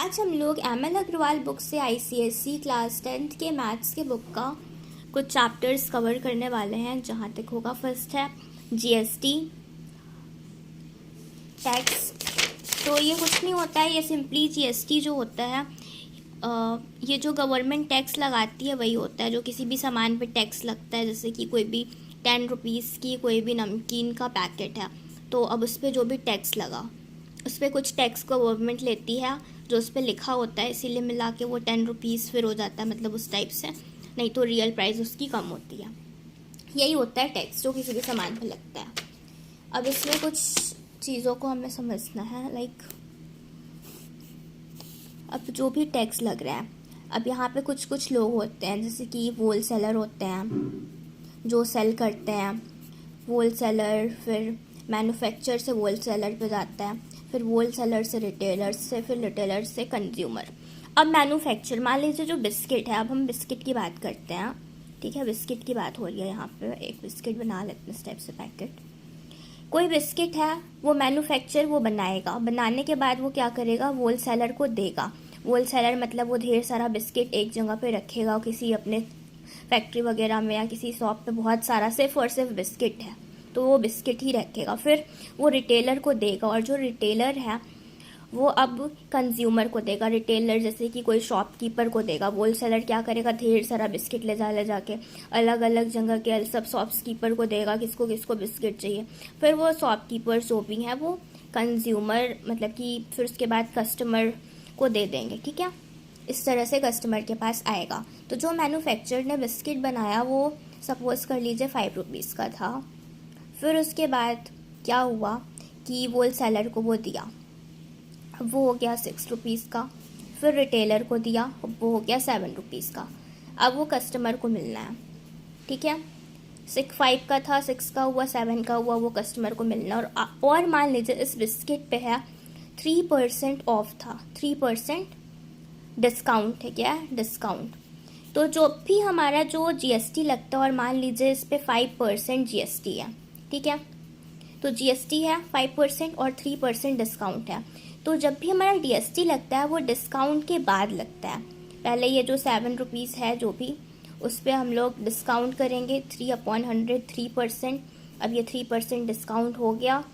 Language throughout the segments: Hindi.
आज हम लोग एम.एल. अग्रवाल बुक से आईसीएसई क्लास 10th के मैथ्स के बुक का कुछ चैप्टर्स कवर करने वाले हैं। जहाँ तक होगा, फर्स्ट है जीएसटी टैक्स। तो ये कुछ नहीं होता है, ये सिंपली जीएसटी जो होता है ये जो गवर्नमेंट टैक्स लगाती है वही होता है। जो किसी भी सामान पे टैक्स लगता है, जैसे कि कोई भी 10 रुपीज़ की कोई भी नमकीन का पैकेट है, तो अब उस पर जो भी टैक्स लगा उस पर कुछ टैक्स गवर्नमेंट लेती है जो उस पर लिखा होता है, इसीलिए मिला के वो 10 रुपीज़ फिर हो जाता है, मतलब उस टाइप से। नहीं तो रियल प्राइस उसकी कम होती है। यही होता है टैक्स जो किसी भी सामान पर लगता है। अब इसमें कुछ चीज़ों को हमें समझना है, लाइक अब जो भी टैक्स लग रहा है, अब यहाँ पे कुछ कुछ लोग होते हैं, जैसे कि होल सेलर होते हैं जो सेल करते हैं, होल सेलर, फिर मैन्युफैक्चर से होल सेलर पे जाता है, फिर होल सेलर से रिटेलर से, फिर रिटेलर से कंज्यूमर। अब मैन्युफैक्चर, मान लीजिए जो बिस्किट है, अब हम बिस्किट की बात करते हैं, ठीक है, बिस्किट की बात हो रही है यहाँ पे। एक बिस्किट बना लेते हैं इस टाइप से पैकेट। कोई बिस्किट है, वो मैन्युफैक्चर वो बनाएगा, बनाने के बाद वो क्या करेगा, होल सेलर को देगा। होल सेलर मतलब वो ढेर सारा बिस्किट एक जगह पे रखेगा, किसी अपने फैक्ट्री वगैरह में या किसी शॉप पे बहुत सारा सिर्फ और सिर्फ बिस्किट है, तो वो बिस्किट ही रखेगा। फिर वो रिटेलर को देगा, और जो रिटेलर है वो अब कंज्यूमर को देगा। रिटेलर जैसे कि कोई शॉपकीपर को देगा। होल सेलर क्या करेगा, ढेर सारा बिस्किट ले जाके अलग अलग जगह के सब शॉपकीपर को देगा, किसको किसको बिस्किट चाहिए। फिर वो शॉपकीपर जो भी हैं वो कंज्यूमर, मतलब कि फिर उसके बाद कस्टमर को दे देंगे, ठीक है। इस तरह से कस्टमर के पास आएगा। तो जो मैन्युफैक्चरर ने बिस्किट बनाया वो सपोज कर लीजिए 5 रुपीज़ का था। फिर उसके बाद क्या हुआ कि होल सेलर को वो दिया, अब वो हो गया 6 रुपीज़ का। फिर रिटेलर को दिया, अब वो हो गया 7 रुपीज़ का। अब वो कस्टमर को मिलना है, ठीक है। 5 का था, 6 का हुआ, 7 का हुआ, वो कस्टमर को मिलना। और मान लीजिए इस बिस्किट पे है 3% ऑफ था, 3% डिस्काउंट है। क्या है? डिस्काउंट। तो जो भी हमारा जो जीएसटी लगता है, और मान लीजिए इस पे 5% जीएसटी है, ठीक है। तो जीएसटी है 5% और 3% डिस्काउंट है। तो जब भी हमारा जीएसटी लगता है वो डिस्काउंट के बाद लगता है। पहले ये जो 7 रुपीज़ है जो भी, उस पर हम लोग डिस्काउंट करेंगे 3/100, 3%। अब ये 3% डिस्काउंट हो गया,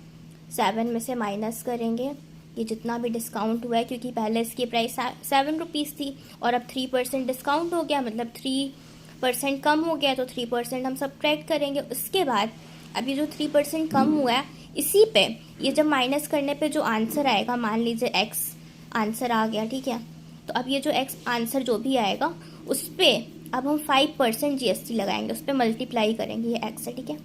7 में से माइनस करेंगे ये जितना भी डिस्काउंट हुआ है, क्योंकि पहले इसकी प्राइस 7 रुपीज़ थी और अब 3% डिस्काउंट हो गया, मतलब 3% कम हो गया, तो 3% हम सब्ट्रैक्ट करेंगे। उसके बाद अभी जो 3% कम हुआ है, इसी पे ये जब माइनस करने पे जो आंसर आएगा, मान लीजिए x आंसर आ गया, ठीक है। तो अब ये जो x आंसर जो भी आएगा उस पर अब हम 5% जीएसटी लगाएंगे, उस पर मल्टीप्लाई करेंगे, ये x है, ठीक है।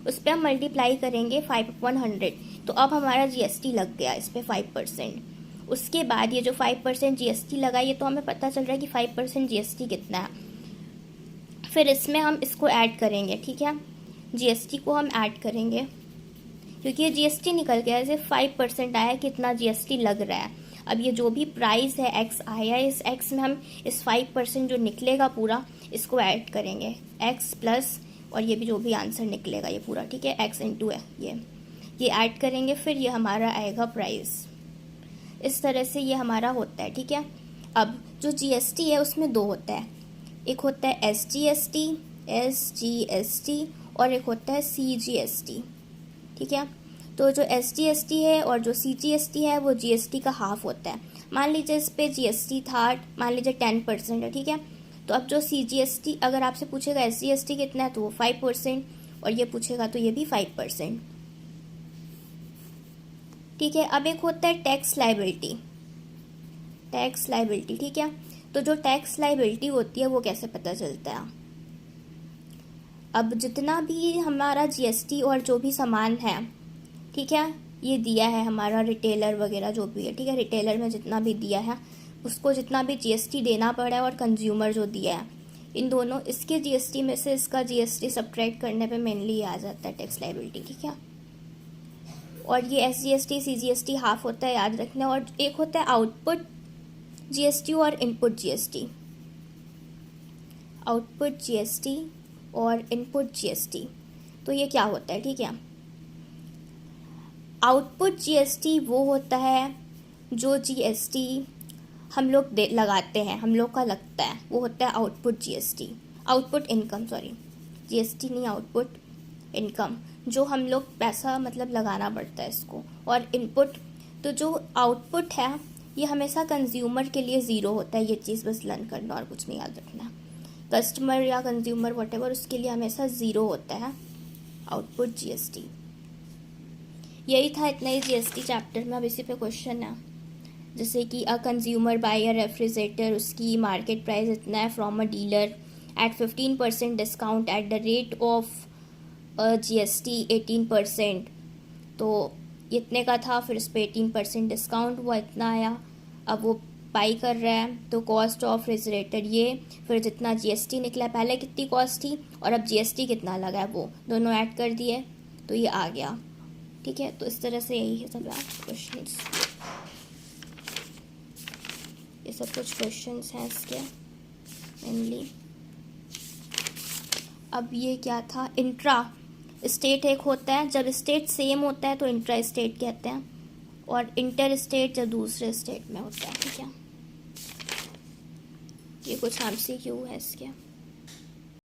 उस पर हम मल्टीप्लाई करेंगे 5/100, तो अब हमारा जीएसटी लग गया इस पर 5%। उसके बाद ये जो 5% जीएसटी लगा, ये तो हमें पता चल रहा है कि 5% जीएसटी कितना है। फिर इसमें हम इसको ऐड करेंगे, ठीक है, जीएसटी को हम ऐड करेंगे, क्योंकि ये जीएसटी निकल गया, सिर्फ 5% आया, कितना जीएसटी लग रहा है। अब ये जो भी प्राइस है x आया, इस x में हम इस 5% जो निकलेगा पूरा इसको ऐड करेंगे, x प्लस, और ये भी जो भी आंसर निकलेगा ये पूरा, ठीक है, x इंटू है ये ऐड करेंगे, फिर ये हमारा आएगा प्राइस। इस तरह से ये हमारा होता है, ठीक है। अब जो जीएसटी है उसमें दो होता है, एक होता है एसजीएसटी और एक होता है सीजीएसटी, ठीक है। तो जो एसजीएसटी है और जो सीजीएसटी है वो जीएसटी का हाफ होता है। मान लीजिए इस पे जीएसटी था, मान लीजिए 10% है, ठीक है। तो अब जो सीजीएसटी, अगर आपसे पूछेगा एसजीएसटी कितना है तो वो 5%, और ये पूछेगा तो ये भी 5%, ठीक है। अब एक होता है टैक्स लायबिलिटी, ठीक है। तो जो टैक्स लायबिलिटी होती है वो कैसे पता चलता है, अब जितना भी हमारा जीएसटी और जो भी सामान है, ठीक है, ये दिया है हमारा रिटेलर वगैरह जो भी है, ठीक है, रिटेलर में जितना भी दिया है उसको जितना भी जीएसटी देना पड़ा है, और कंज्यूमर जो दिया है, इन दोनों इसके जीएसटी में से इसका जीएसटी सब्ट्रैक्ट करने पे मेनली ये आ जाता है टैक्स लायबिलिटी, ठीक है। और ये एसजीएसटी सीजीएसटी हाफ होता है, याद रखना। और एक होता है आउटपुट जीएसटी और इनपुट जीएसटी, आउटपुट जीएसटी और इनपुट जीएसटी। तो ये क्या होता है, ठीक है। आउटपुट जीएसटी वो होता है जो जीएसटी हम लोग लगाते हैं, हम लोग का लगता है, वो होता है output GST, output income, sorry GST नहीं, आउटपुट इनकम, जो हम लोग पैसा मतलब लगाना पड़ता है इसको। और इनपुट, तो जो आउटपुट है ये हमेशा कंज्यूमर के लिए ज़ीरो होता है, ये चीज़ बस लर्न करना और कुछ नहीं याद रखना। कस्टमर या कंज्यूमर व्हाटएवर, उसके लिए हमेशा ज़ीरो होता है आउटपुट जीएसटी। यही था इतना ही जीएसटी चैप्टर में। अब इसी पे क्वेश्चन है, जैसे कि a consumer buy a refrigerator, उसकी मार्केट प्राइस इतना है from a dealer at 15% discount at the rate of GST 18%। तो इतने का था, फिर उस पर 18% डिस्काउंट हुआ, इतना आया। अब वो बाई कर रहा है, तो कॉस्ट ऑफ रेफ्रिजरेटर ये, फिर जितना जीएसटी निकला, पहले कितनी कॉस्ट थी और अब जीएसटी कितना लगा है, वो दोनों ऐड कर दिए तो ये आ गया। ठीक है, तो इस तरह से यही है सब क्वेश्चंस, ये सब कुछ क्वेश्चंस हैं इसके मेनली। अब ये क्या था, इंट्रा स्टेट एक होता है, जब स्टेट सेम होता है तो इंट्रा स्टेट कहते हैं, और इंटर स्टेट जब दूसरे स्टेट में होता है। ठीक है, ये कुछ एमसीक्यू है इसके।